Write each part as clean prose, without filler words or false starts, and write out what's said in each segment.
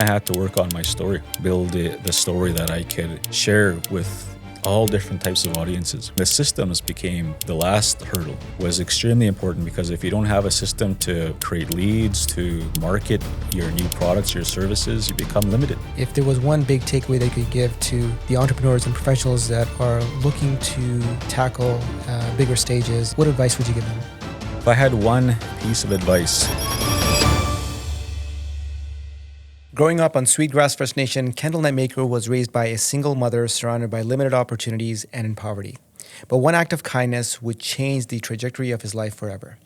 I had to work on my story, build the story that I could share with all different types of audiences. The systems became the last hurdle, was extremely important because if you don't have a system to create leads, to market your new products, your services, you become limited. If there was one big takeaway that you could give to the entrepreneurs and professionals that are looking to tackle bigger stages, what advice would you give them? If I had one piece of advice. Growing up on Sweetgrass First Nation, Kendal Netmaker was raised by a single mother surrounded by limited opportunities and in poverty. But one act of kindness would change the trajectory of his life forever.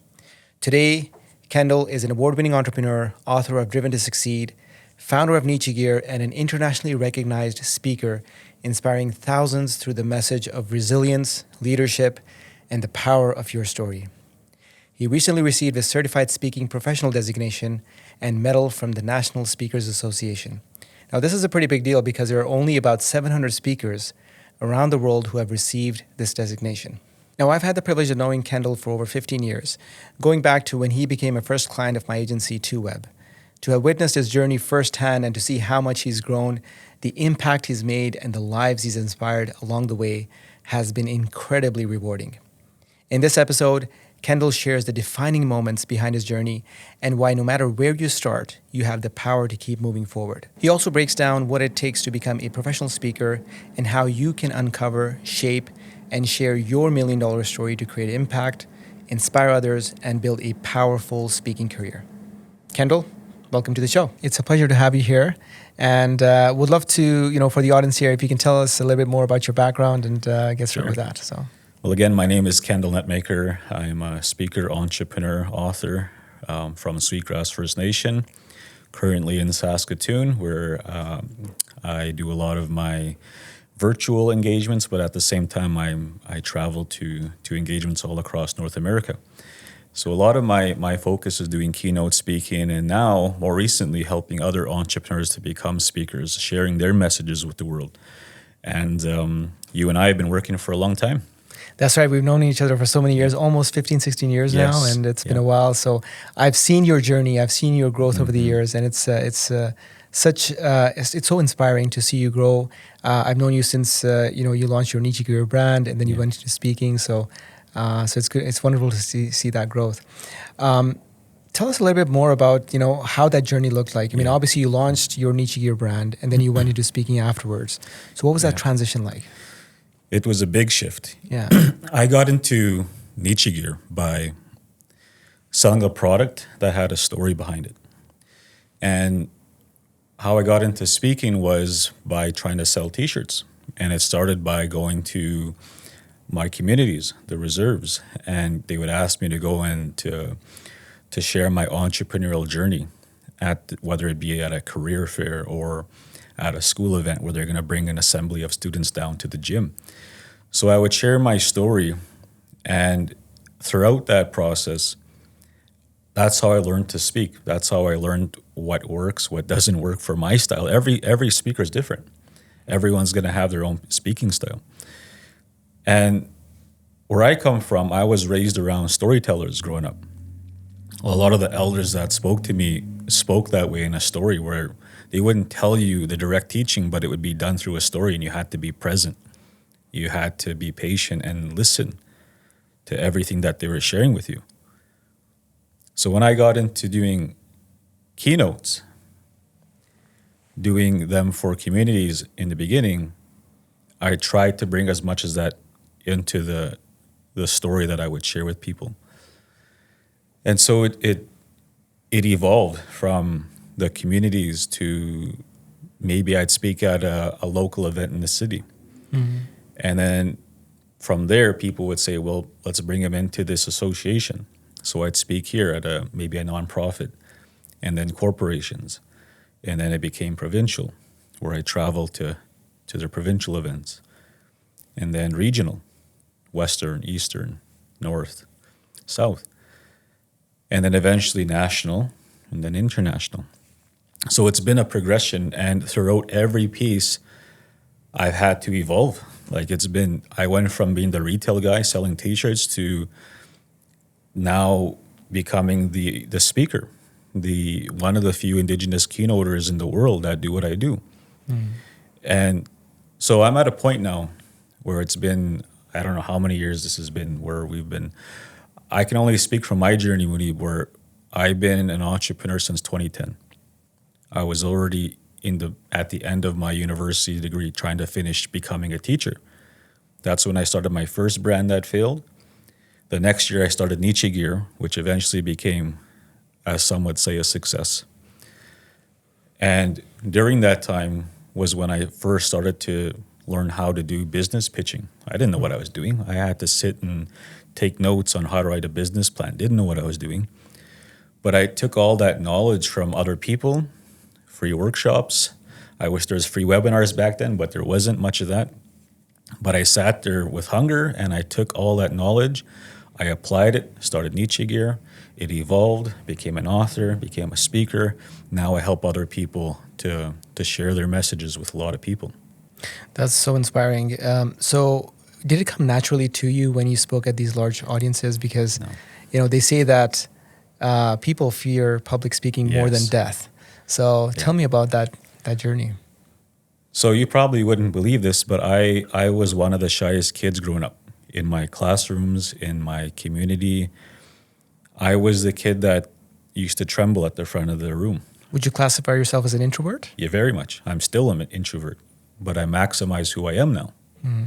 Today, Kendal is an award-winning entrepreneur, author of Driven to Succeed, founder of Niche Gear, and an internationally recognized speaker, inspiring thousands through the message of resilience, leadership, and the power of your story. He recently received a Certified Speaking Professional designation and medal from the National Speakers Association. Now, this is a pretty big deal because there are only about 700 speakers around the world who have received this designation. Now, I've had the privilege of knowing Kendal for over 15 years, going back to when he became a first client of my agency, 2Web. To have witnessed his journey firsthand and to see how much he's grown, the impact he's made, and the lives he's inspired along the way has been incredibly rewarding. In this episode, Kendal shares the defining moments behind his journey and why no matter where you start, you have the power to keep moving forward. He also breaks down what it takes to become a professional speaker and how you can uncover, shape, and share your $1 million story to create impact, inspire others, and build a powerful speaking career. Kendal, welcome to the show. It's a pleasure to have you here. And would love to, for the audience here, if you can tell us a little bit more about your background and get started with that. Well, again, my name is Kendal Netmaker. I'm a speaker, entrepreneur, author from Sweetgrass First Nation, currently in Saskatoon, where I do a lot of my virtual engagements, but at the same time, I travel to engagements all across North America. So a lot of my focus is doing keynote speaking and now, more recently, helping other entrepreneurs to become speakers, sharing their messages with the world. And you and I have been working for a long time. That's right. We've known each other for so many years, almost 15, 16 years now, and it's been a while. So I've seen your journey. I've seen your growth over the years, and it's so inspiring to see you grow. I've known you since you launched your Niche Gear brand, and then you went into speaking. So it's good. It's wonderful to see that growth. Tell us a little bit more about how that journey looked like. I mean, obviously you launched your Niche Gear brand, and then you went into speaking afterwards. So what was that transition like? It was a big shift. Yeah. I got into Niche Gear by selling a product that had a story behind it. And how I got into speaking was by trying to sell t-shirts. And it started by going to my communities, the reserves, and they would ask me to go in to share my entrepreneurial journey whether it be at a career fair or at a school event where they're going to bring an assembly of students down to the gym. So I would share my story, and throughout that process, that's how I learned to speak. That's how I learned what works, what doesn't work for my style. Every speaker is different. Everyone's going to have their own speaking style. And where I come from, I was raised around storytellers growing up. A lot of the elders that spoke to me spoke that way in a story where they wouldn't tell you the direct teaching, but it would be done through a story, and you had to be present. You had to be patient and listen to everything that they were sharing with you. So when I got into doing keynotes, doing them for communities in the beginning, I tried to bring as much as that into the story that I would share with people. And so it evolved from the communities to maybe I'd speak at a local event in the city. Mm-hmm. And then from there, people would say, well, let's bring them into this association. So I'd speak here at maybe a nonprofit, and then corporations. And then it became provincial, where I traveled to their provincial events. And then regional, Western, Eastern, North, South. And then eventually national, and then international. So it's been a progression, and throughout every piece, I've had to evolve. I went from being the retail guy selling t-shirts to now becoming the speaker one of the few indigenous keynoters in the world that do what I do. And so I'm at a point now where it's been, I don't know how many years this has been, where I can only speak from my journey, Moody, where I've been an entrepreneur since 2010. I was already at the end of my university degree trying to finish becoming a teacher. That's when I started my first brand that failed. The next year I started Nietzsche Gear, which eventually became, as some would say, a success. And during that time was when I first started to learn how to do business pitching. I didn't know what I was doing. I had to sit and take notes on how to write a business plan. Didn't know what I was doing. But I took all that knowledge from other people, free workshops. I wish there was free webinars back then, but there wasn't much of that. But I sat there with hunger and I took all that knowledge. I applied it, started Nietzsche Gear. It evolved, became an author, became a speaker. Now I help other people to share their messages with a lot of people. That's so inspiring. So did it come naturally to you when you spoke at these large audiences? Because, they say that people fear public speaking more than death. So tell me about that journey. So you probably wouldn't believe this, but I was one of the shyest kids growing up in my classrooms, in my community. I was the kid that used to tremble at the front of the room. Would you classify yourself as an introvert? Yeah, very much. I'm still an introvert, but I maximize who I am now. Mm-hmm.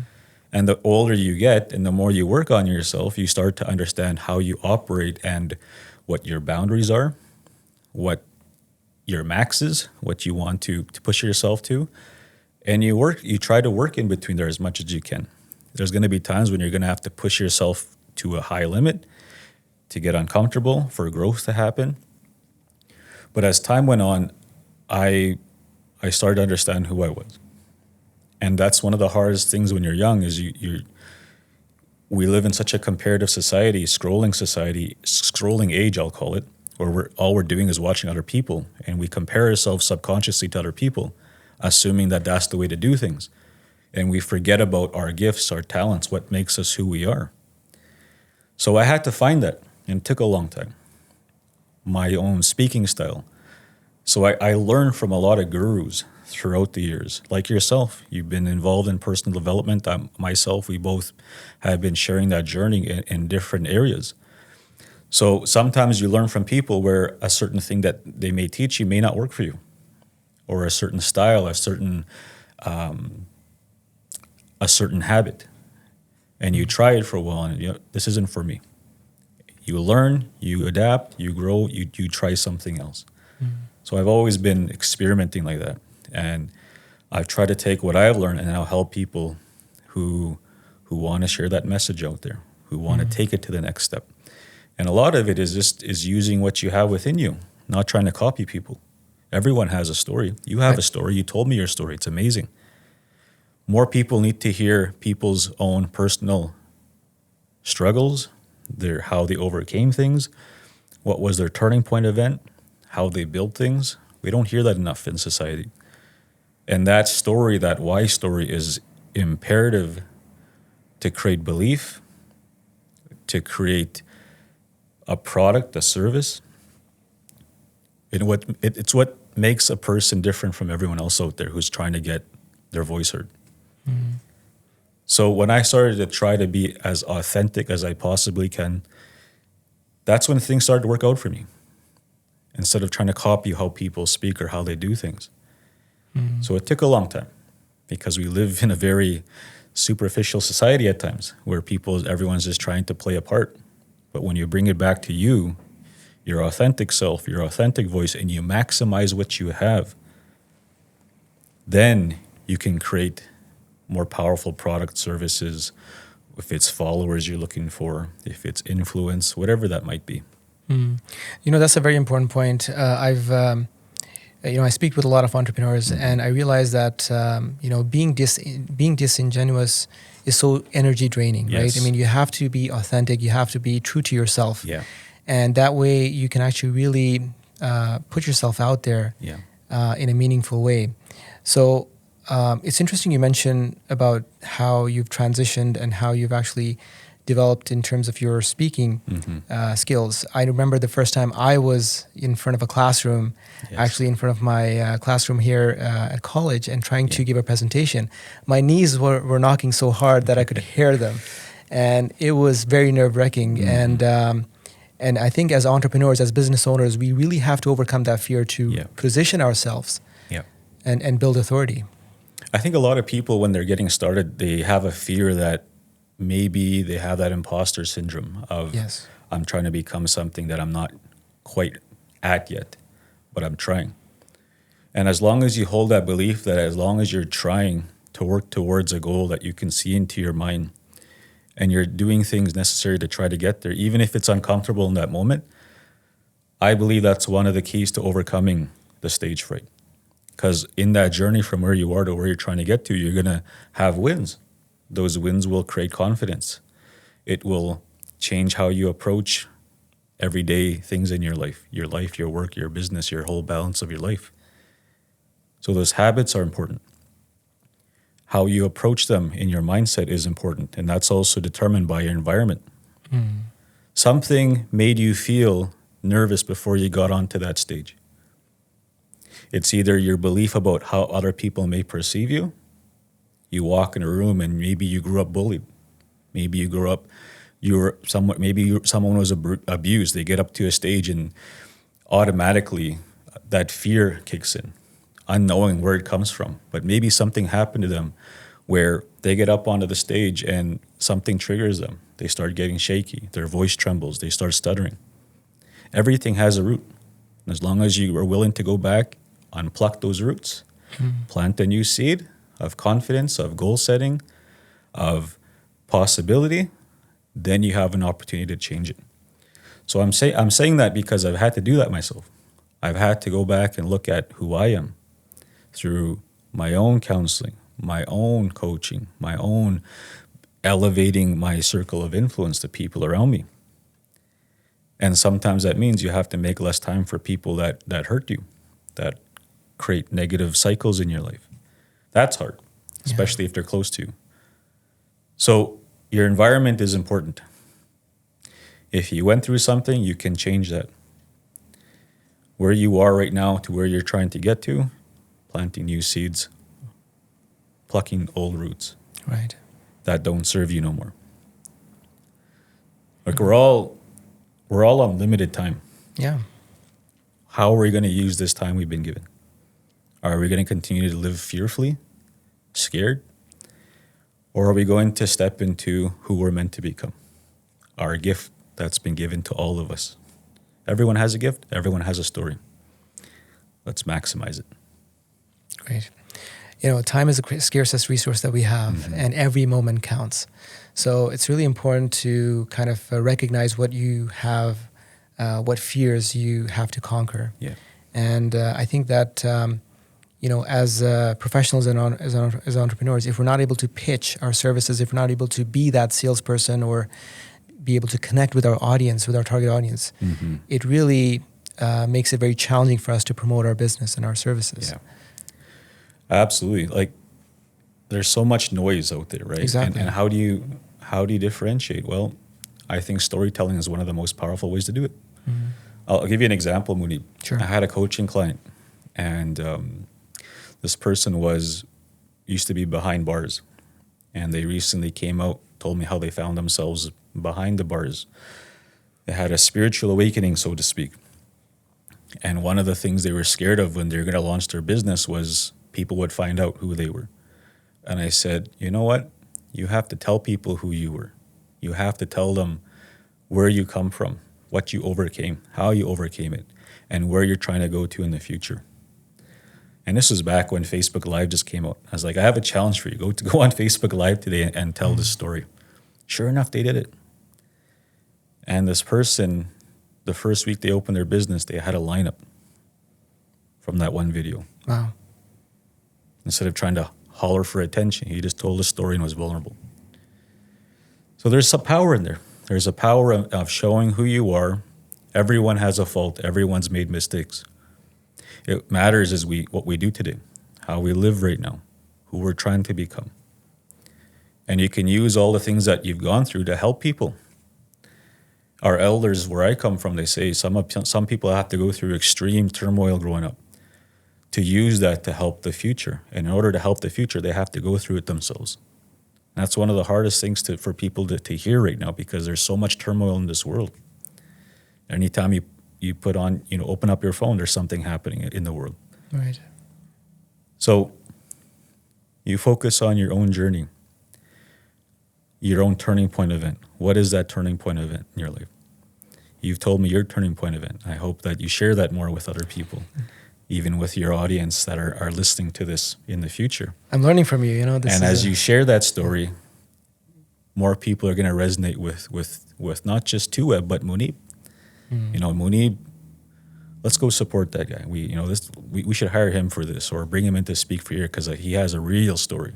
And the older you get and the more you work on yourself, you start to understand how you operate and what your boundaries are, what your max is, what you want to push yourself to. And you try to work in between there as much as you can. There's going to be times when you're going to have to push yourself to a high limit to get uncomfortable, for growth to happen. But as time went on, I started to understand who I was. And that's one of the hardest things when you're young is we live in such a comparative society, scrolling age, I'll call it, where all we're doing is watching other people. And we compare ourselves subconsciously to other people, assuming that that's the way to do things. And we forget about our gifts, our talents, what makes us who we are. So I had to find that, and it took a long time. My own speaking style. So I learned from a lot of gurus throughout the years. Like yourself, you've been involved in personal development. Myself, we both have been sharing that journey in different areas. So sometimes you learn from people where a certain thing that they may teach you may not work for you, or a certain style, a certain habit, and you try it for a while, and this isn't for me. You learn, you adapt, you grow, you try something else. Mm-hmm. So I've always been experimenting like that, and I've tried to take what I've learned and now help people who want to share that message out there, who want to take it to the next step. And a lot of it is using what you have within you, not trying to copy people. Everyone has a story. You have a story. You told me your story. It's amazing. More people need to hear people's own personal struggles, how they overcame things, what was their turning point event, how they built things. We don't hear that enough in society. And that story, that why story, is imperative to create belief, to create a product, a service. It's what makes a person different from everyone else out there who's trying to get their voice heard. Mm-hmm. So when I started to try to be as authentic as I possibly can, that's when things started to work out for me. Instead of trying to copy how people speak or how they do things. Mm-hmm. So it took a long time because we live in a very superficial society at times where everyone's just trying to play a part. But when you bring it back to you, your authentic self, your authentic voice, and you maximize what you have, then you can create more powerful product services, if it's followers you're looking for, if it's influence, whatever that might be. Mm. That's a very important point. I speak with a lot of entrepreneurs, and I realize that being disingenuous is so energy draining, yes. right? I mean, you have to be authentic. You have to be true to yourself. Yeah. And that way you can actually really put yourself out there in a meaningful way. So it's interesting you mentioned about how you've transitioned and how you've actually developed in terms of your speaking skills. I remember the first time I was in front of a classroom, actually in front of my classroom here at college, and trying to give a presentation. My knees were knocking so hard that I could hear them. And it was very nerve-wracking. And I think as entrepreneurs, as business owners, we really have to overcome that fear to position ourselves and build authority. I think a lot of people, when they're getting started, they have a fear that maybe they have that imposter syndrome of, I'm trying to become something that I'm not quite at yet, but I'm trying. And as long as you hold that belief that as long as you're trying to work towards a goal that you can see into your mind, and you're doing things necessary to try to get there, even if it's uncomfortable in that moment, I believe that's one of the keys to overcoming the stage fright. Because in that journey from where you are to where you're trying to get to, you're going to have wins. Those wins will create confidence. It will change how you approach everyday things in your life, your work, your business, your whole balance of your life. So those habits are important. How you approach them in your mindset is important, and that's also determined by your environment. Something made you feel nervous before you got onto that stage. It's either your belief about how other people may perceive you. You walk in a room and maybe you grew up bullied. Maybe you grew up, someone was abused. They get up to a stage and automatically that fear kicks in, unknowing where it comes from. But maybe something happened to them where they get up onto the stage and something triggers them. They start getting shaky. Their voice trembles. They start stuttering. Everything has a root. And as long as you are willing to go back, unpluck those roots, plant a new seed of confidence, of goal setting, of possibility, then you have an opportunity to change it. So I'm saying that because I've had to do that myself. I've had to go back and look at who I am through my own counseling, my own coaching, my own elevating my circle of influence to people around me. And sometimes that means you have to make less time for people that hurt you, that create negative cycles in your life. That's hard, especially if they're close to you. So your environment is important. If you went through something, you can change that. Where you are right now to where you're trying to get to, planting new seeds, plucking old roots that don't serve you no more. Like we're all on limited time. Yeah. How are we going to use this time we've been given? Are we going to continue to live fearfully, scared? Or are we going to step into who we're meant to become? Our gift that's been given to all of us. Everyone has a gift. Everyone has a story. Let's maximize it. Great. Time is the scarcest resource that we have, and every moment counts. So it's really important to kind of recognize what you have, what fears you have to conquer. Yeah. And I think that, as professionals and as entrepreneurs, if we're not able to pitch our services, if we're not able to be that salesperson or be able to connect with our audience, with our target audience, it really makes it very challenging for us to promote our business and our services. Yeah. Absolutely. Like there's so much noise out there, right? Exactly. And how do you differentiate? Well, I think storytelling is one of the most powerful ways to do it. I'll give you an example, Mooney. Sure. I had a coaching client, and this person used to be behind bars, and they recently came out, told me how they found themselves behind the bars. They had a spiritual awakening, so to speak. And one of the things they were scared of when they were going to launch their business was people would find out who they were. And I said, you know what? You have to tell people who you were. You have to tell them where you come from, what you overcame, how you overcame it, and where you're trying to go to in the future. And this was back when Facebook Live just came out. I was like, I have a challenge for you. Go on Facebook Live today and tell this story. Sure enough, they did it. And this person, the first week they opened their business, they had a lineup from that one video. Wow. Instead of trying to holler for attention, he just told a story and was vulnerable. So there's some power in there. There's a power of showing who you are. Everyone has a fault. Everyone's made mistakes. It matters is what we do today, how we live right now, who we're trying to become. And you can use all the things that you've gone through to help people. Our elders, where I come from, they say some people have to go through extreme turmoil growing up to use that to help the future. And in order to help the future, they have to go through it themselves. And that's one of the hardest things for people to hear right now, because there's so much turmoil in this world. Anytime you put on, open up your phone, there's something happening in the world. Right. So you focus on your own journey, your own turning point event. What is that turning point event in your life? You've told me your turning point event. I hope that you share that more with other people, even with your audience that are listening to this in the future. I'm learning from you, And as you share that story, more people are going to resonate with not just Tuweb, but Munib. Munib, let's go support that guy. We should hire him for this, or bring him in to speak for here, because he has a real story.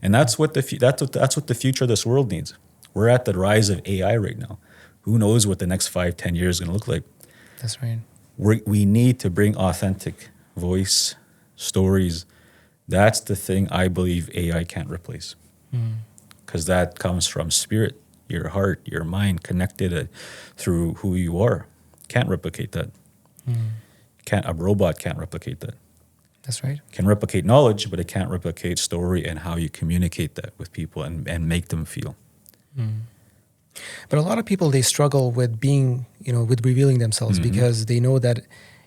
And that's what the future of this world needs. We're at the rise of AI right now. Who knows what the next 5-10 years is going to look like? That's right. We need to bring authentic voice, stories. That's the thing I believe AI can't replace, because that comes from spirit, your heart, your mind, connected through who you are. Can't replicate that. A robot can't replicate that. That's right. Can replicate knowledge, but it can't replicate story and how you communicate that with people and make them feel. But a lot of people, they struggle with being, with revealing themselves, because they know that,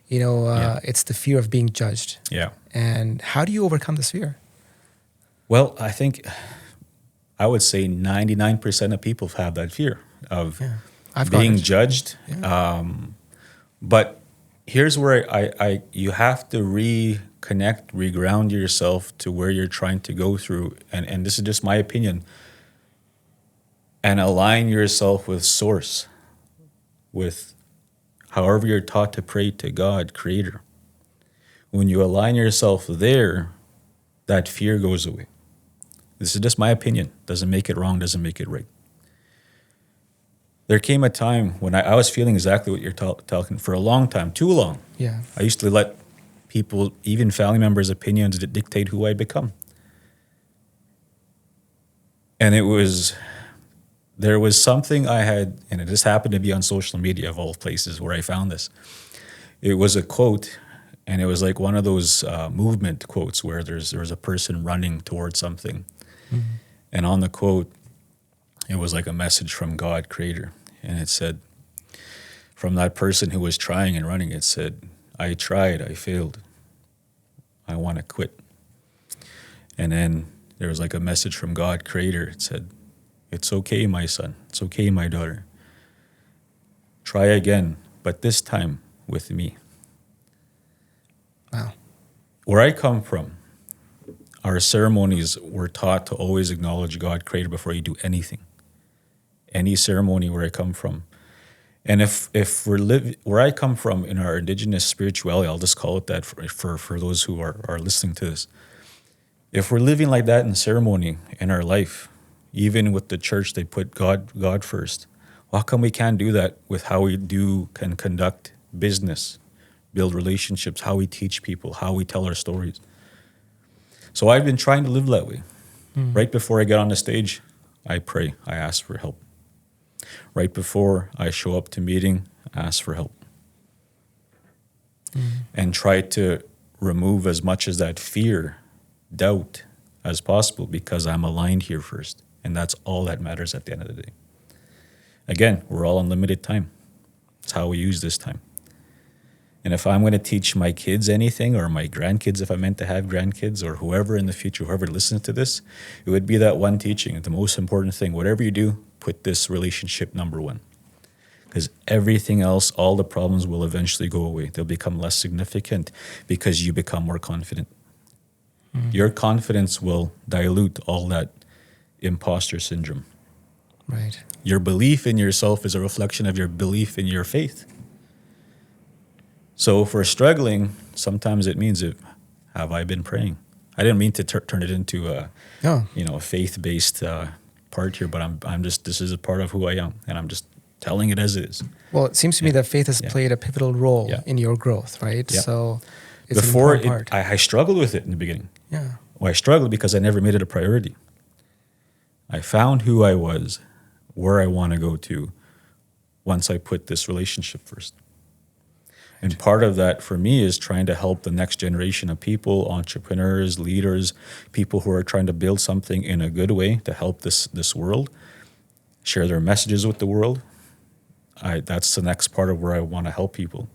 it's the fear of being judged. Yeah. And how do you overcome this fear? Well, I think I would say 99% of people have that fear of being judged. Yeah. But here's where you have to reconnect, reground yourself to where you're trying to go through. And this is just my opinion. And align yourself with source, with however you're taught to pray to God, Creator. When you align yourself there, that fear goes away. This is just my opinion. Doesn't make it wrong, doesn't make it right. There came a time when I was feeling exactly what you're talking for a long time, too long. Yeah. I used to let people, even family members' opinions, dictate who I become. And there was something I had, and it just happened to be on social media of all places where I found this. It was a quote, and it was like one of those movement quotes where there was a person running towards something. And on the quote, it was like a message from God, Creator. And it said, from that person who was trying and running, it said, I tried, I failed. I want to quit. And then there was like a message from God, Creator. It said, it's okay, my son. It's okay, my daughter. Try again, but this time with me. Wow. Where I come from, our ceremonies were taught to always acknowledge God, Creator, before you do anything. Any ceremony where I come from. And if where I come from in our indigenous spirituality, I'll just call it that for those who are listening to this. If we're living like that in ceremony in our life, even with the church, they put God first. How come we can't do that with how we can conduct business, build relationships, how we teach people, how we tell our stories? So I've been trying to live that way. Right before I get on the stage, I pray, I ask for help. Right before I show up to meeting, I ask for help. And try to remove as much as that fear, doubt as possible, because I'm aligned here first. And that's all that matters at the end of the day. Again, we're all on limited time. It's how we use this time. And if I'm going to teach my kids anything, or my grandkids, if I meant to have grandkids, or whoever in the future, whoever listens to this, it would be that one teaching. The most important thing, whatever you do, put this relationship number one. Because everything else, all the problems will eventually go away. They'll become less significant because you become more confident. Your confidence will dilute all that imposter syndrome. Right. Your belief in yourself is a reflection of your belief in your faith. So if we're struggling, sometimes it means, have I been praying? I didn't mean to turn it into a faith-based part here, but I'm just, this is a part of who I am, and I'm just telling it as it is. Well, it seems to me that faith has played a pivotal role in your growth, right? Yeah. So it's an important part. I struggled with it in the beginning. Yeah. Well, I struggled because I never made it a priority. I found who I was, where I want to go to once I put this relationship first. And part of that for me is trying to help the next generation of people, entrepreneurs, leaders, people who are trying to build something in a good way to help this world, share their messages with the world. That's the next part of where I want to help people.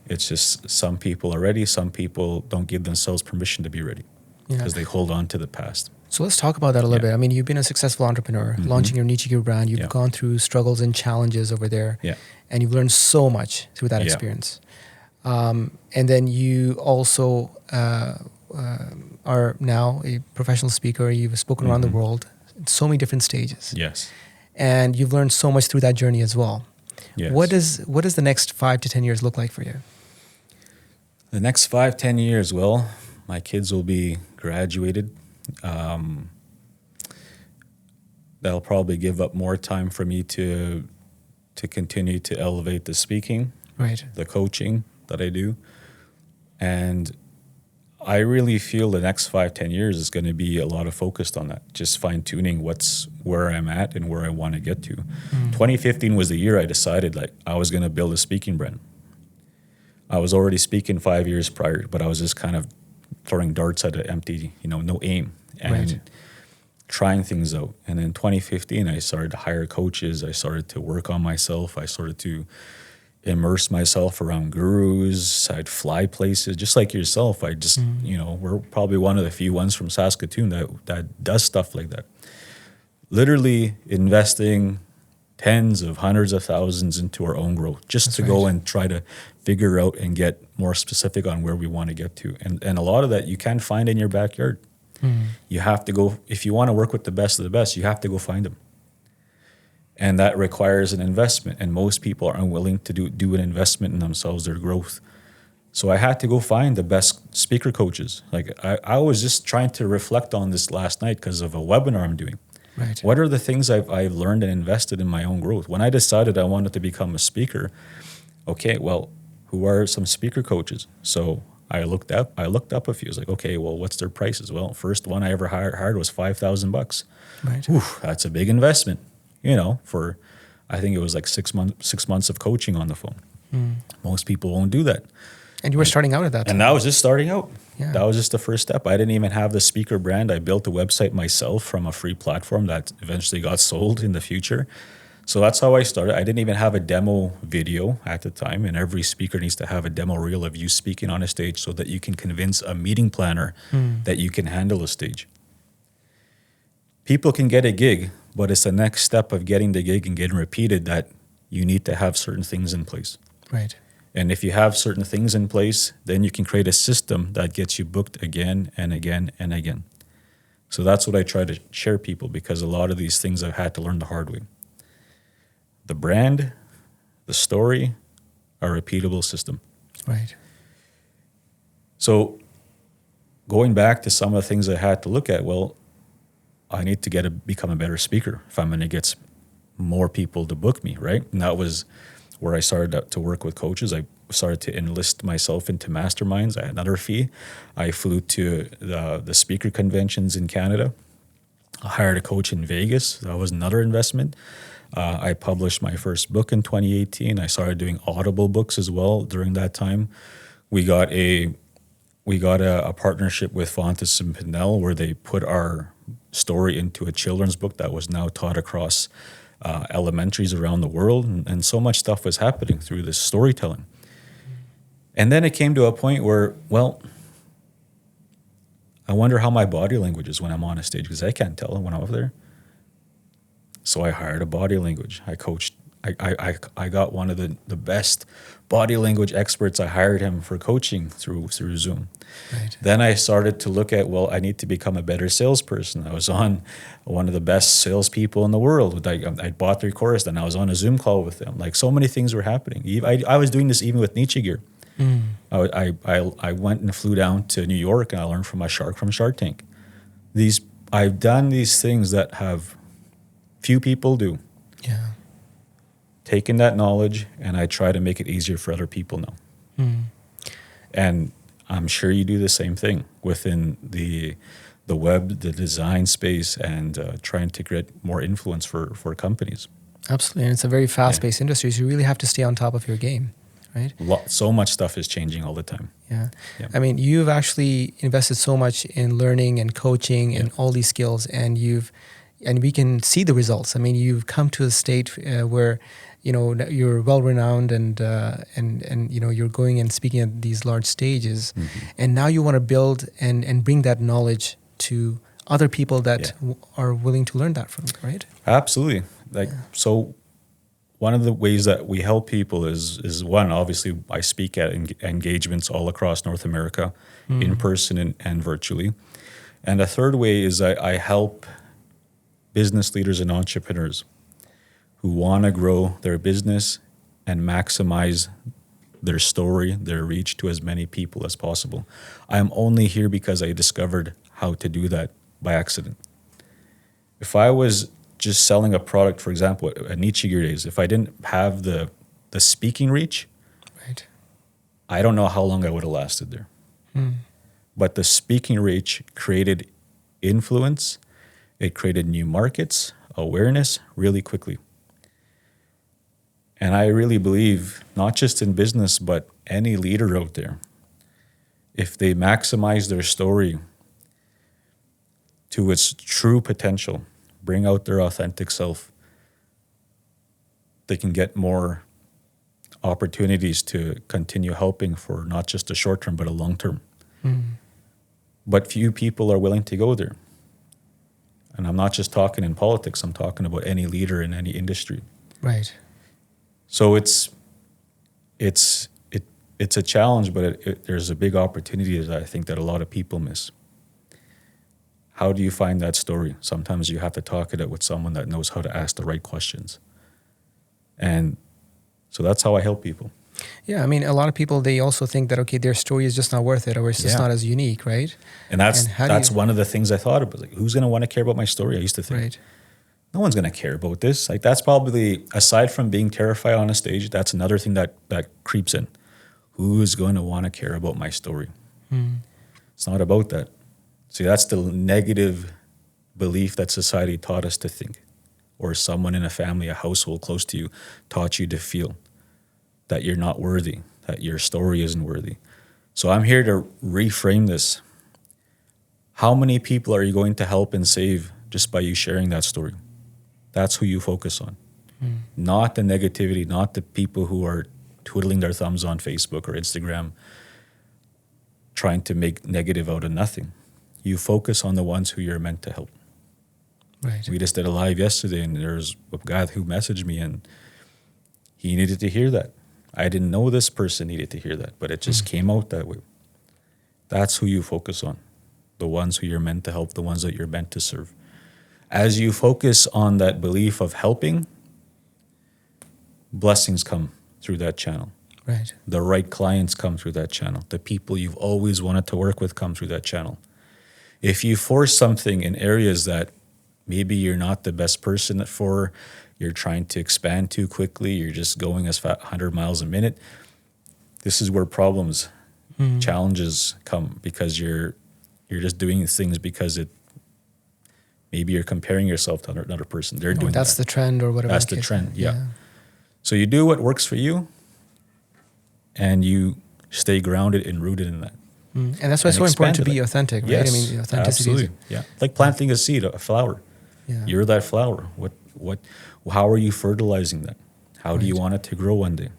It's just some people are ready, some people don't give themselves permission to be ready because they hold on to the past. So let's talk about that a little bit. I mean, you've been a successful entrepreneur, launching your Niche Gear brand. You've gone through struggles and challenges over there, and you've learned so much through that experience. And then you also are now a professional speaker. You've spoken around the world in so many different stages. Yes. And you've learned so much through that journey as well. Yes. What does the next 5 to 10 years look like for you? The next 5, 10 years, well, my kids will be graduated. That'll probably give up more time for me to continue to elevate the speaking, the coaching that I do. And I really feel the next 5, 10 years is going to be a lot of focused on that, just fine-tuning where I'm at and where I want to get to. 2015 was the year I decided I was going to build a speaking brand. I was already speaking 5 years prior, but I was just kind of throwing darts at an empty, no aim, and trying things out. And in 2015, I started to hire coaches. I started to work on myself. I started to immerse myself around gurus. I'd fly places, just like yourself. I just, we're probably one of the few ones from Saskatoon that does stuff like that. Literally investing tens of hundreds of thousands into our own growth, just to go and try to figure out and get more specific on where we want to get to. And a lot of that you can't find in your backyard. You have to go, if you want to work with the best of the best, you have to go find them. And that requires an investment. And most people are unwilling to do an investment in themselves, their growth. So I had to go find the best speaker coaches. I was just trying to reflect on this last night because of a webinar I'm doing. What are the things I've learned and invested in my own growth? When I decided I wanted to become a speaker, okay, well, who are some speaker coaches? So I looked up a few. I was like, okay, well, what's their prices? Well, first one I ever hired was $5,000. Oof, that's a big investment, for, I think it was like 6 months of coaching on the phone. Most people won't do that. And you were starting out at that time. And that was just starting out. Yeah. That was just the first step. I didn't even have the speaker brand. I built a website myself from a free platform that eventually got sold in the future. So that's how I started. I didn't even have a demo video at the time, and every speaker needs to have a demo reel of you speaking on a stage so that you can convince a meeting planner that you can handle a stage. People can get a gig, but it's the next step of getting the gig and getting repeated that you need to have certain things in place. And if you have certain things in place, then you can create a system that gets you booked again and again and again. So that's what I try to share people, because a lot of these things I've had to learn the hard way. The brand, the story, a repeatable system. So going back to some of the things I had to look at, well, I need to become a better speaker if I'm going to get more people to book me, right? And that was where I started to work with coaches. I started to enlist myself into masterminds. I had another fee. I flew to the speaker conventions in Canada. I hired a coach in Vegas. That was another investment. I published my first book in 2018. I started doing Audible books as well during that time. We got a partnership with Fontes and Pinnell where they put our story into a children's book that was now taught across elementaries around the world, and so much stuff was happening through this storytelling. And then it came to a point where, well, I wonder how my body language is when I'm on a stage, because I can't tell when I'm up there. So I hired a body language. I coached. I got one of the best body language experts. I hired him for coaching through Zoom. Then I started to look at, well, I need to become a better salesperson. I was on one of the best salespeople in the world. I bought their course, and I was on a Zoom call with them. Like, so many things were happening. I was doing this even with Niche Gear. I went and flew down to New York, and I learned from a shark from Shark Tank. I've done these things that have few people do. Taken that knowledge, and I try to make it easier for other people now. And I'm sure you do the same thing within the the web, the design space, and trying to create more influence for companies. Absolutely. And it's a very fast-paced industry, so you really have to stay on top of your game, right? So much stuff is changing all the time. Yeah. Yeah. I mean, you've actually invested so much in learning and coaching and all these skills, and we can see the results. I mean, you've come to a state where, you know, you're well-renowned and you know, you're going and speaking at these large stages, and now you want to build and bring that knowledge to other people that are willing to learn that from you, right? Absolutely. So one of the ways that we help people is one, obviously I speak at engagements all across North America, in person and virtually. And a third way is I help business leaders and entrepreneurs who want to grow their business and maximize their story, their reach to as many people as possible. I'm only here because I discovered how to do that by accident. If I was just selling a product, for example, at Nichigear days, if I didn't have the speaking reach, Right. I don't know how long I would have lasted there. But the speaking reach created influence. It created new markets, awareness really quickly. And I really believe, not just in business, but any leader out there, if they maximize their story to its true potential, bring out their authentic self, they can get more opportunities to continue helping for not just a short term, but a long term. But few people are willing to go there. And I'm not just talking in politics, I'm talking about any leader in any industry. Right. So it's a challenge, but there's a big opportunity that I think that a lot of people miss. How do you find that story? Sometimes you have to talk it out with someone that knows how to ask the right questions. And so that's how I help people. Yeah, I mean, a lot of people, they also think that, okay, their story is just not worth it, or it's just not as unique, right? And that's one of the things I thought about. Like, who's going to want to care about my story? I used to think. Right. No one's going to care about this. Like, that's probably, aside from being terrified on a stage, that's another thing that creeps in. Who is going to want to care about my story? It's not about that. See, that's the negative belief that society taught us to think, or someone in a family, a household close to you taught you to feel that you're not worthy, that your story isn't worthy. So I'm here to reframe this. How many people are you going to help and save just by you sharing that story? That's who you focus on. Not the negativity, not the people who are twiddling their thumbs on Facebook or Instagram trying to make negative out of nothing. You focus on the ones who you're meant to help. Right. We just did a live yesterday, and there's a guy who messaged me, and he needed to hear that. I didn't know this person needed to hear that, but it just came out that way. That's who you focus on, the ones who you're meant to help, the ones that you're meant to serve. As you focus on that belief of helping, blessings come through that channel. Right. The right clients come through that channel. The people you've always wanted to work with come through that channel. If you force something in areas that maybe you're not the best person for, you're trying to expand too quickly, you're just going as 100 miles a minute, this is where problems, challenges come, because you're just doing things because maybe you're comparing yourself to another person. They're doing that's that. the trend or whatever. That's the trend, yeah. So you do what works for you, and you stay grounded and rooted in that. And that's why it's so important to be authentic, right? Yes, I mean, authenticity. absolutely. Yeah, like planting a seed, a flower. Yeah. You're that flower. How are you fertilizing that? How do you want it to grow one day?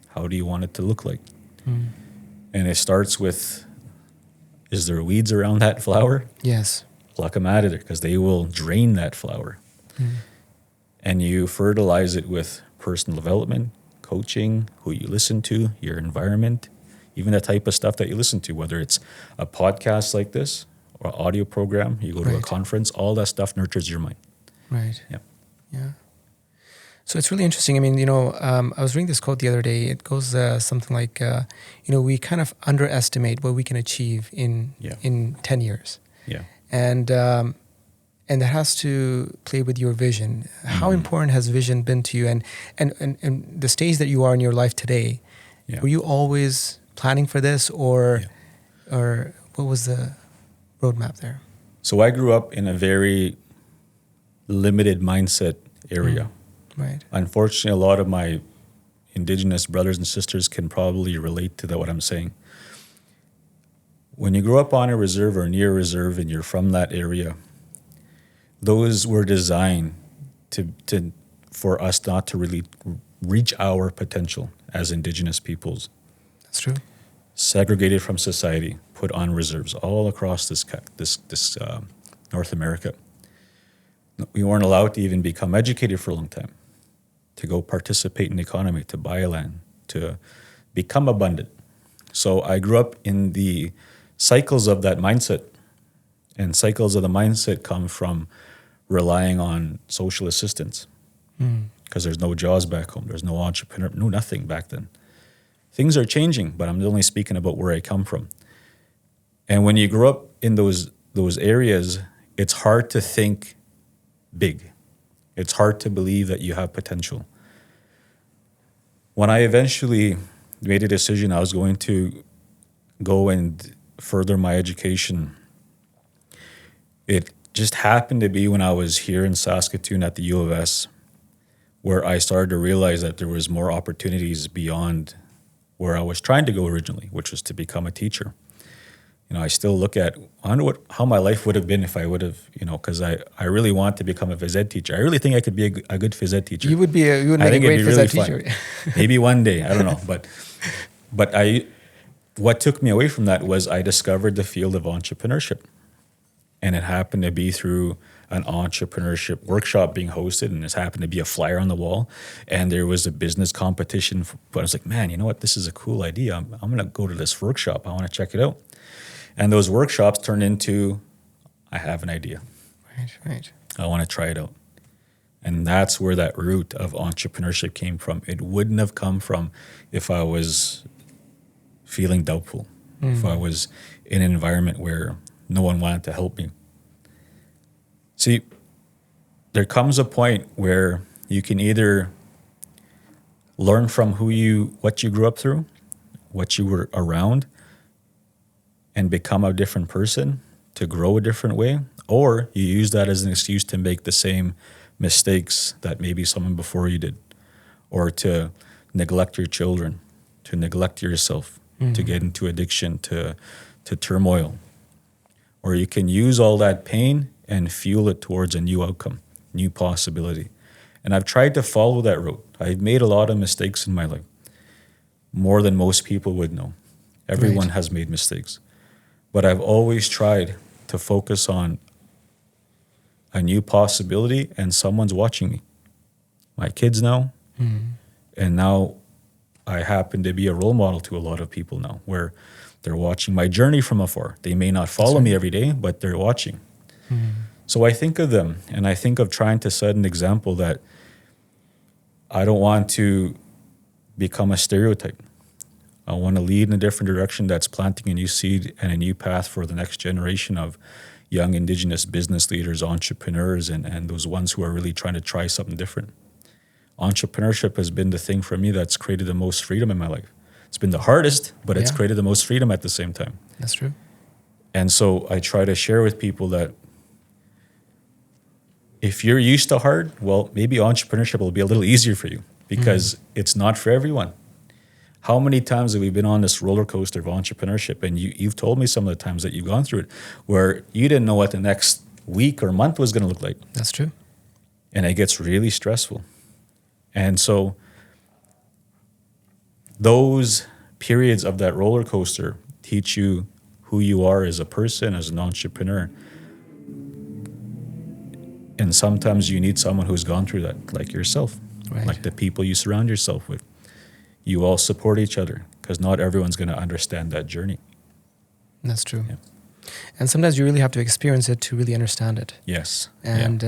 How do you want it to look like? And it starts with, is there weeds around that flower? Yes. Pluck them out of there, because they will drain that flower. And you fertilize it with personal development, coaching, who you listen to, your environment, even the type of stuff that you listen to, whether it's a podcast like this or an audio program, you go to a conference, all that stuff nurtures your mind. Right. Yeah. Yeah. So it's really interesting. I mean, I was reading this quote the other day. It goes something like, we kind of underestimate what we can achieve in 10 years. Yeah. And that has to play with your vision. How important has vision been to you? And the stage that you are in your life today, were you always planning for this, or what was the roadmap there? So I grew up in a very limited mindset area. Right. Unfortunately, a lot of my Indigenous brothers and sisters can probably relate to that, what I'm saying. When you grow up on a reserve or near a reserve and you're from that area, those were designed to for us not to really reach our potential as Indigenous peoples. That's true. Segregated from society, put on reserves all across this North America. We weren't allowed to even become educated for a long time, to go participate in the economy, to buy land, to become abundant. So I grew up in the cycles of that mindset, and cycles of the mindset come from relying on social assistance because there's no jobs back home, there's no entrepreneur, no nothing back then. Things are changing, but I'm only speaking about where I come from. And when you grow up in those areas, it's hard to think big. It's hard to believe that you have potential. When I eventually made a decision I was going to go and further my education, it just happened to be when I was here in Saskatoon at the U of S, where I started to realize that there was more opportunities beyond where I was trying to go originally, which was to become a teacher. I still look at, I wonder how my life would have been if I would have, because I really want to become a phys ed teacher. I really think I could be a good phys ed teacher. You would make a great phys ed teacher. Maybe one day, I don't know. But what took me away from that was I discovered the field of entrepreneurship. And it happened to be through an entrepreneurship workshop being hosted, and this happened to be a flyer on the wall. And there was a business competition. But I was like, man, you know what? This is a cool idea. I'm going to go to this workshop. I want to check it out. And those workshops turned into, I have an idea. Right. I want to try it out. And that's where that root of entrepreneurship came from. It wouldn't have come from if I was feeling doubtful, if I was in an environment where no one wanted to help me. See, there comes a point where you can either learn from what you grew up through, what you were around, and become a different person, to grow a different way, or you use that as an excuse to make the same mistakes that maybe someone before you did, or to neglect your children, to neglect yourself, to get into addiction, to turmoil. Or you can use all that pain and fuel it towards a new outcome, new possibility. And I've tried to follow that road. I've made a lot of mistakes in my life, more than most people would know. Everyone has made mistakes. But I've always tried to focus on a new possibility, and someone's watching me. My kids know, and now I happen to be a role model to a lot of people now, where they're watching my journey from afar. They may not follow me every day, but they're watching. So I think of them, and I think of trying to set an example that I don't want to become a stereotype. I want to lead in a different direction that's planting a new seed and a new path for the next generation of young Indigenous business leaders, entrepreneurs, and those ones who are really trying to try something different. Entrepreneurship has been the thing for me that's created the most freedom in my life. It's been the hardest, but it's created the most freedom at the same time. That's true. And so I try to share with people that if you're used to hard, well, maybe entrepreneurship will be a little easier for you because it's not for everyone. How many times have we been on this roller coaster of entrepreneurship? And you've told me some of the times that you've gone through it where you didn't know what the next week or month was going to look like. That's true. And it gets really stressful. And so those periods of that roller coaster teach you who you are as a person, as an entrepreneur. And sometimes you need someone who's gone through that, like yourself, like the people you surround yourself with. You all support each other because not everyone's going to understand that journey. That's true. Yeah. And sometimes you really have to experience it to really understand it. Yes. And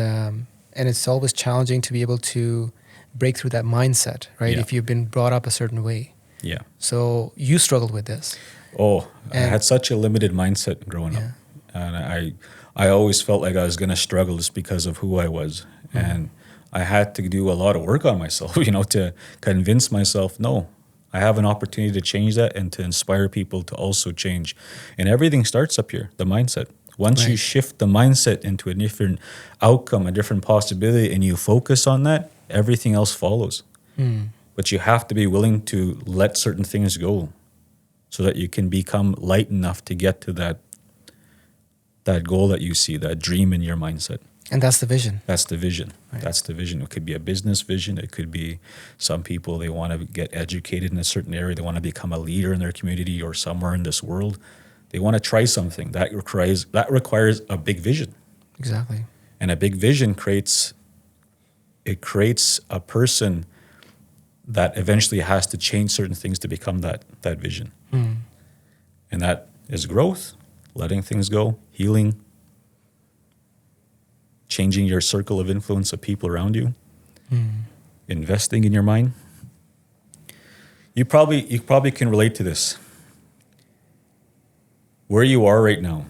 it's always challenging to be able to break through that mindset, right? If you've been brought up a certain way. Yeah. So you struggled with this. I had such a limited mindset growing up. And I always felt like I was going to struggle just because of who I was. And I had to do a lot of work on myself, to convince myself, no, I have an opportunity to change that and to inspire people to also change. And everything starts up here, the mindset. Once you Right. shift the mindset into a different outcome, a different possibility, and you focus on that, everything else follows. But you have to be willing to let certain things go so that you can become light enough to get to that goal that you see, that dream in your mindset. And that's the vision. That's the vision. Right. That's the vision. It could be a business vision. It could be some people, they want to get educated in a certain area. They want to become a leader in their community or somewhere in this world. They want to try something. That requires a big vision. Exactly. And a big vision creates a person that eventually has to change certain things to become that vision. And that is growth, letting things go, healing, changing your circle of influence of people around you, investing in your mind. You probably can relate to this. Where you are right now,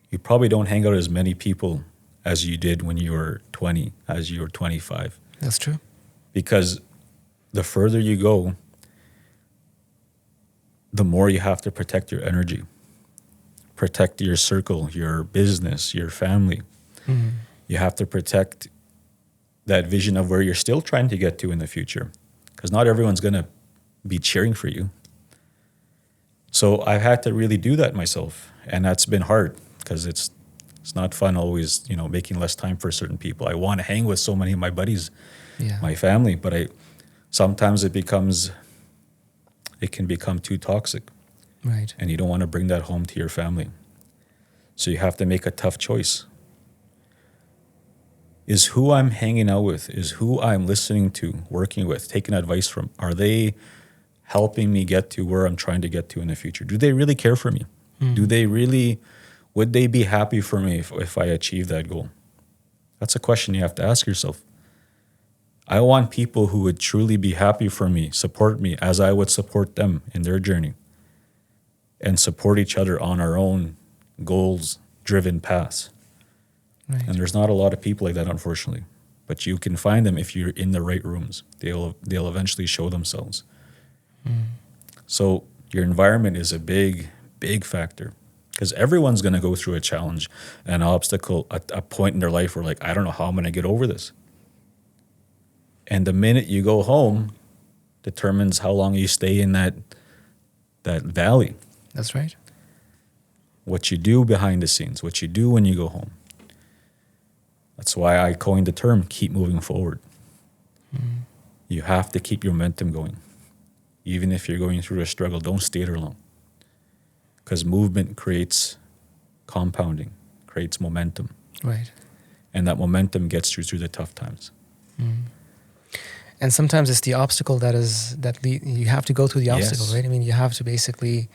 you probably don't hang out as many people as you did when you were 20, as you were 25. That's true. Because the further you go, the more you have to protect your energy, protect your circle, your business, your family. You have to protect that vision of where you're still trying to get to in the future, because not everyone's going to be cheering for you. So I've had to really do that myself, and that's been hard because it's not fun always, making less time for certain people. I want to hang with so many of my buddies, my family, but sometimes it can become too toxic. Right. And you don't want to bring that home to your family. So you have to make a tough choice. Is who I'm hanging out with, is who I'm listening to, working with, taking advice from, are they helping me get to where I'm trying to get to in the future? Do they really care for me? Would they be happy for me if I achieve that goal? That's a question you have to ask yourself. I want people who would truly be happy for me, support me as I would support them in their journey, and support each other on our own goals-driven paths. Right. And there's not a lot of people like that, unfortunately. But you can find them if you're in the right rooms. They'll eventually show themselves. So your environment is a big, big factor, because everyone's going to go through a challenge, an obstacle, a point in their life where I don't know how I'm going to get over this. And the minute you go home determines how long you stay in that valley. That's right. What you do behind the scenes, what you do when you go home. That's why I coined the term, keep moving forward. You have to keep your momentum going. Even if you're going through a struggle, don't stay there long. Because movement creates compounding, creates momentum. Right. And that momentum gets you through the tough times. And sometimes it's the obstacle you have to go through the obstacle, Yes. right? I mean, you have to basically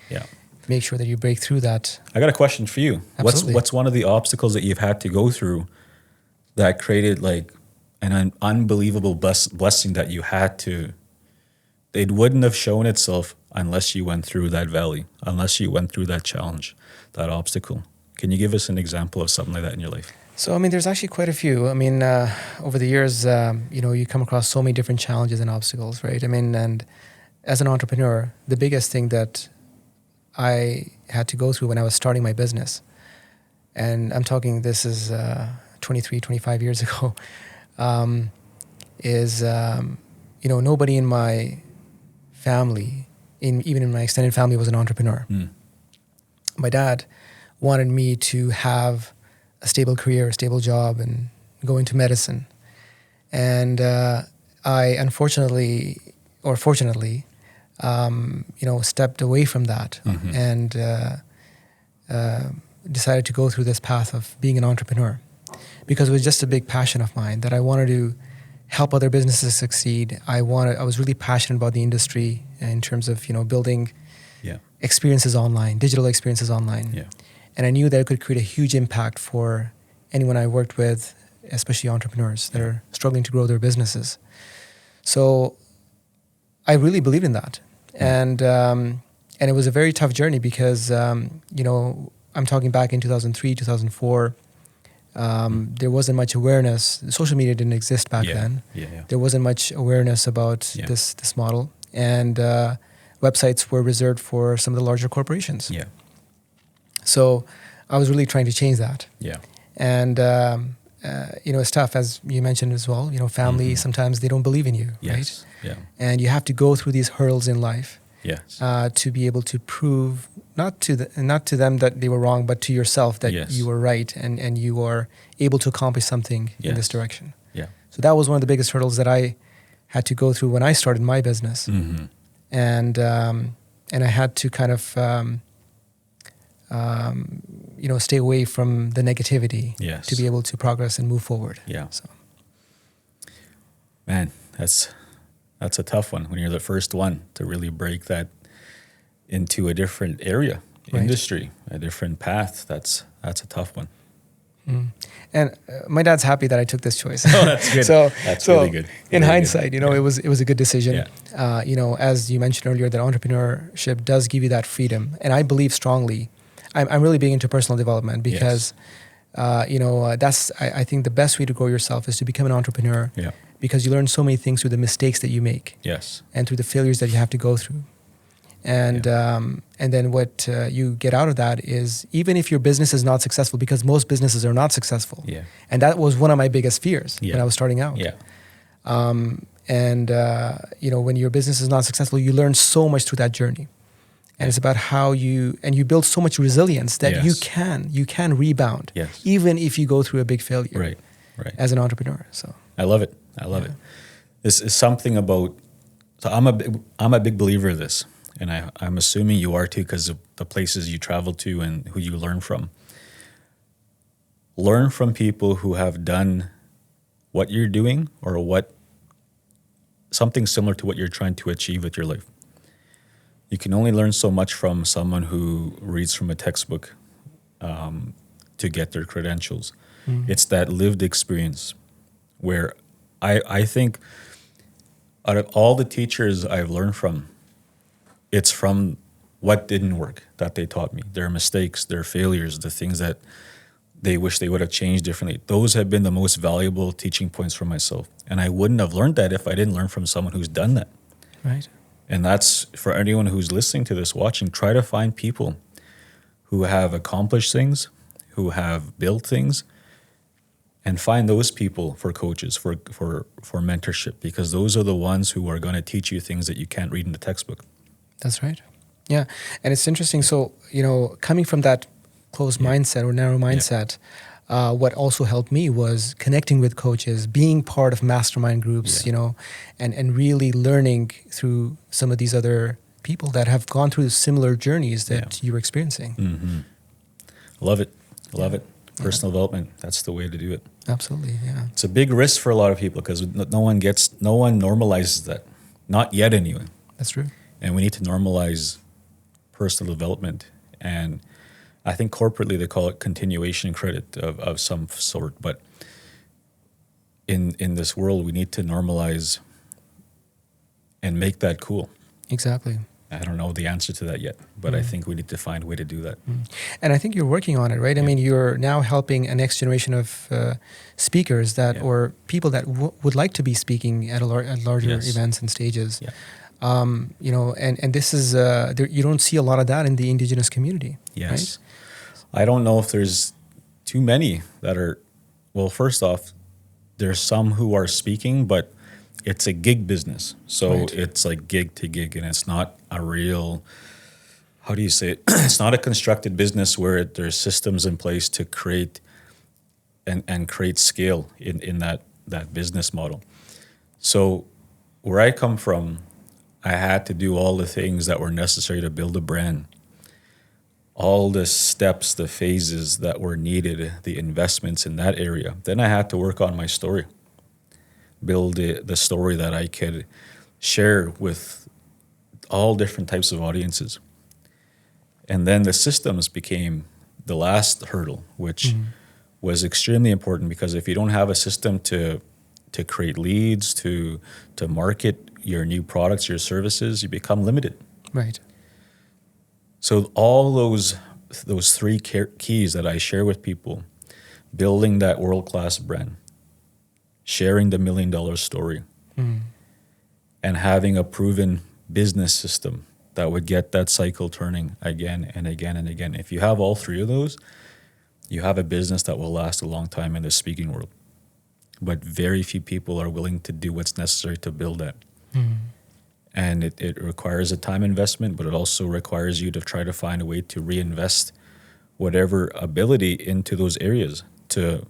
make sure that you break through that. I got a question for you. Absolutely. What's one of the obstacles that you've had to go through that created an unbelievable blessing that you had to, it wouldn't have shown itself unless you went through that valley, unless you went through that challenge, that obstacle? Can you give us an example of something like that in your life? So, I mean, there's actually quite a few. I mean, over the years, you come across so many different challenges and obstacles, right? I mean, and as an entrepreneur, the biggest thing that I had to go through when I was starting my business, and I'm talking, this is 23, 25 years ago, is, nobody in my family, even in my extended family, was an entrepreneur. My dad wanted me to have a stable career, a stable job, and go into medicine. And I unfortunately, or fortunately, stepped away from that and decided to go through this path of being an entrepreneur, because it was just a big passion of mine that I wanted to help other businesses succeed. I was really passionate about the industry in terms of, building experiences online, digital experiences online. Yeah. And I knew that it could create a huge impact for anyone I worked with, especially entrepreneurs that are struggling to grow their businesses. So I really believed in that. And it was a very tough journey because, I'm talking back in 2003, 2004, there wasn't much awareness. Social media didn't exist back then. There wasn't much awareness about this model. And websites were reserved for some of the larger corporations. Yeah. So I was really trying to change that. Yeah. And, it's tough, as you mentioned as well. Family, sometimes they don't believe in you, Yes. right? Yeah. And you have to go through these hurdles in life Yes. to be able to prove, not to them that they were wrong, but to yourself that Yes. you were right and you are able to accomplish something in this Yes. direction. Yeah. So that was one of the biggest hurdles that I had to go through when I started my business. Mm-hmm. And I had to kind of stay away from the negativity Yes. to be able to progress and move forward. Yeah. So Man, that's a tough one when you're the first one to really break that into a different area, Right. industry, a different path. That's a tough one. and my dad's happy that I took this choice. Oh, that's good. So That's really good. In Very hindsight, good. it was a good decision. Yeah. As you mentioned earlier, that entrepreneurship does give you that freedom, and I believe strongly. I'm really big into personal development because, I think the best way to grow yourself is to become an entrepreneur. Yeah. Because you learn so many things through the mistakes that you make Yes. and through the failures that you have to go through. And then what you get out of that is, even if your business is not successful, because most businesses are not successful. Yeah. And that was one of my biggest fears Yeah. when I was starting out. Yeah. When your business is not successful, you learn so much through that journey. And it's about how you build so much resilience that Yes. you can rebound, Yes. even if you go through a big failure Right. Right. as an entrepreneur. So I love it. I love it. This is something about. So I'm a big believer of this, and I'm assuming you are too, because of the places you travel to and who you learn from. Learn from people who have done what you're doing or something similar to what you're trying to achieve with your life. You can only learn so much from someone who reads from a textbook to get their credentials. It's that lived experience where I think out of all the teachers I've learned from, it's from what didn't work that they taught me. Their mistakes, their failures, the things that they wish they would have changed differently. Those have been the most valuable teaching points for myself. And I wouldn't have learned that if I didn't learn from someone who's done that. right. And that's for anyone who's listening to this, watching, try to find people who have accomplished things, who have built things, and find those people for coaches, for mentorship, because those are the ones who are going to teach you things that you can't read in the textbook. That's right. Yeah. And it's interesting. So, coming from that closed mindset or narrow mindset, what also helped me was connecting with coaches, being part of mastermind groups, and really learning through some of these other people that have gone through similar journeys that you're experiencing. Mm-hmm. Love it. Love it. Personal development. That's the way to do it. Absolutely. Yeah. It's a big risk for a lot of people because no one normalizes that. Not yet anyway. That's true. And we need to normalize personal development. And I think corporately they call it continuation credit of some sort. But in this world, we need to normalize and make that cool. Exactly. I don't know the answer to that yet, but I think we need to find a way to do that. And I think you're working on it, right? I mean, you're now helping a next generation of speakers or people that would like to be speaking at larger events and stages. Yeah. And this is you don't see a lot of that in the Indigenous community. Yes. Right? I don't know if there's too many that are, well, first off, there's some who are speaking, but it's a gig business. So it's like gig to gig, and it's not a real, how do you say it? It's not a constructed business where there's systems in place to create and create scale in that business model. So where I come from, I had to do all the things that were necessary to build a brand. All the steps, the phases that were needed, the investments in that area. Then I had to work on my story. Build the story that I could share with all different types of audiences. And then the systems became the last hurdle, which was extremely important, because if you don't have a system to create leads, to market your new products, your services, you become limited. Right. So all those three keys that I share with people, building that world-class brand, sharing the $1 million story, and having a proven business system that would get that cycle turning again and again and again. If you have all three of those, you have a business that will last a long time in the speaking world. But very few people are willing to do what's necessary to build that. And it requires a time investment, but it also requires you to try to find a way to reinvest whatever ability into those areas to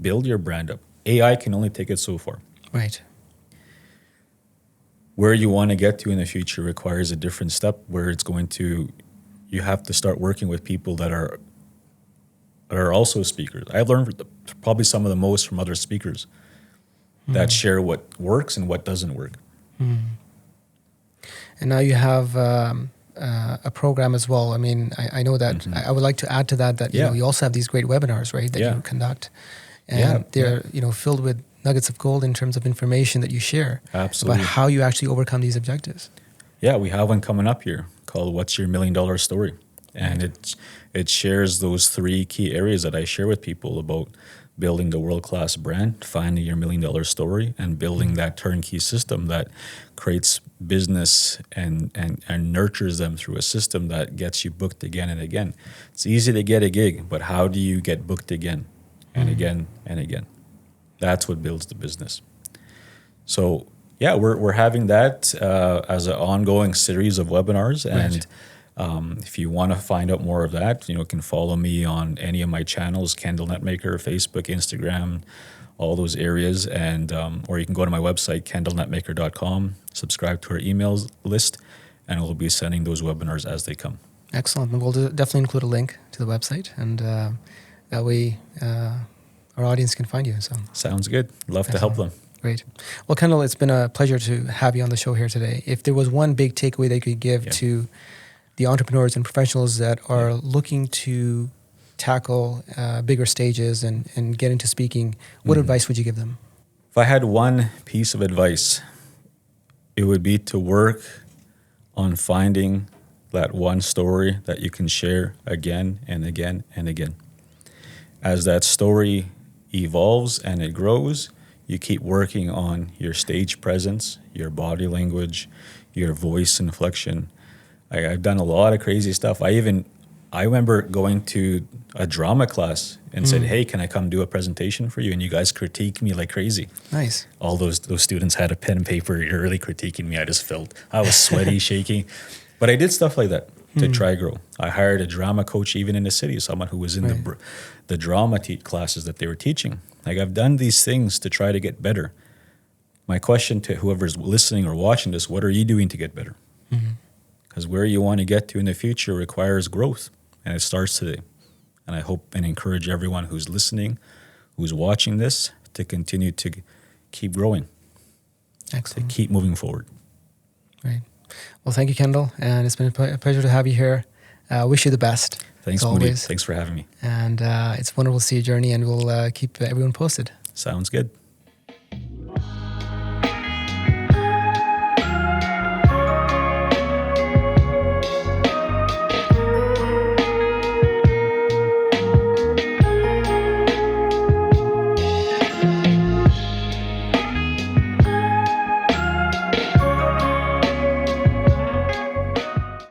build your brand up. AI can only take it so far. Right. Where you want to get to in the future requires a different step where it's going to, you have to start working with people that are also speakers. I've learned probably some of the most from other speakers that share what works and what doesn't work. And now you have a program as well. I mean, I know that I would like to add to that you know, you also have these great webinars, right, that you conduct. And they're, you know, filled with nuggets of gold in terms of information that you share. Absolutely. About how you actually overcome these objectives. Yeah, we have one coming up here called What's Your $1 Million Story? And it shares those 3 key areas that I share with people about building the world-class brand, finding your $1 million story, and building that turnkey system that creates business and nurtures them through a system that gets you booked again and again. It's easy to get a gig, but how do you get booked again and again and again? That's what builds the business. So yeah, we're having that as an ongoing series of webinars. And if you want to find out more of that, you can follow me on any of my channels, Kendal Netmaker, Facebook, Instagram, all those areas. And or you can go to my website, kendalnetmaker.com, subscribe to our emails list, and we'll be sending those webinars as they come. Excellent. And we'll definitely include a link to the website, and that way our audience can find you. So sounds good. Love to help them. Great. Well, Kendal, it's been a pleasure to have you on the show here today. If there was one big takeaway that you could give to the entrepreneurs and professionals that are looking to tackle bigger stages and get into speaking, what advice would you give them? If I had one piece of advice, it would be to work on finding that one story that you can share again and again and again. As that story evolves and it grows, you keep working on your stage presence, your body language, your voice inflection. I've done a lot of crazy stuff. I remember going to a drama class and said, "Hey, can I come do a presentation for you?" And you guys critique me like crazy. Nice. All those students had a pen and paper. You're really critiquing me. I was sweaty, shaky. But I did stuff like that to try grow. I hired a drama coach even in the city, someone who was in the drama classes that they were teaching. I've done these things to try to get better. My question to whoever's listening or watching this, what are you doing to get better? Because where you want to get to in the future requires growth, and it starts today. And I hope and encourage everyone who's listening, who's watching this, to continue to keep growing. Excellent. To keep moving forward. Great. Well, thank you, Kendal, and it's been a pleasure to have you here. Wish you the best. Thanks, Moody. Thanks for having me. And it's wonderful to see your journey, and we'll keep everyone posted. Sounds good.